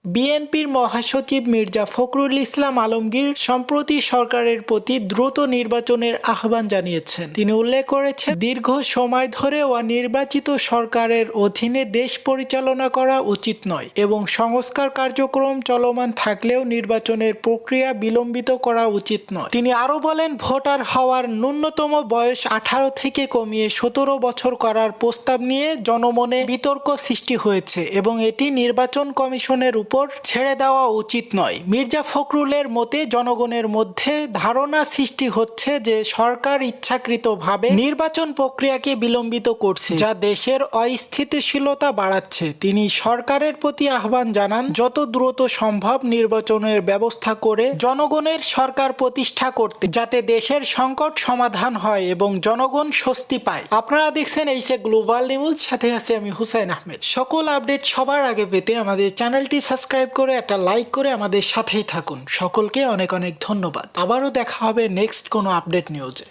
বিএনপির মহাসচিব মির্জা ফখরুল ইসলাম আলমগীর সম্প্রতি সরকারের প্রতি দ্রুত নির্বাচনের আহ্বান জানিয়েছেন। তিনি উল্লেখ করেছেন, দীর্ঘ সময় ধরে অনির্বাচিত সরকারের অধীনে দেশ পরিচালনা করা উচিত নয় এবং সংস্কার কার্যক্রম চলমান থাকলেও নির্বাচনের প্রক্রিয়া বিলম্বিত করা উচিত নয়। তিনি আরও বলেন, ভোটার হওয়ার ন্যূনতম বয়স 18 থেকে কমিয়ে 17 বছর করার প্রস্তাব নিয়ে জনমনে বিতর্ক সৃষ্টি হয়েছে এবং এটি নির্বাচন কমিশনের উপর ছেড়ে দেওয়া উচিত নয়। মির্জা ফখরুলের মতে, জনগণের মধ্যে ধারণা সৃষ্টি হচ্ছে যে সরকার ইচ্ছাকৃতভাবে নির্বাচন প্রক্রিয়াকে বিলম্বিত করছে, যা দেশের অস্থিতিশীলতা বাড়াচ্ছে। তিনি সরকারের প্রতি আহ্বান জানান, যত দ্রুত সম্ভব নির্বাচনের ব্যবস্থা করে জনগণের সরকার প্রতিষ্ঠা করতে, যাতে দেশের সংকট সমাধান হয় এবং জনগণ স্বস্তি পায়। আপনারা দেখছেন এইসে গ্লোবাল নিউজ, সাথে আছে আমি হুসাইন আহমেদ। সকল আপডেট সবার আগে পেতে আমাদের চ্যানেলটি সাবস্ক্রাইব করে একটা লাইক করে আমাদের সাথেই থাকুন। সকলকে অনেক অনেক ধন্যবাদ। আবারও দেখা হবে নেক্সট কোনো আপডেট নিউজে।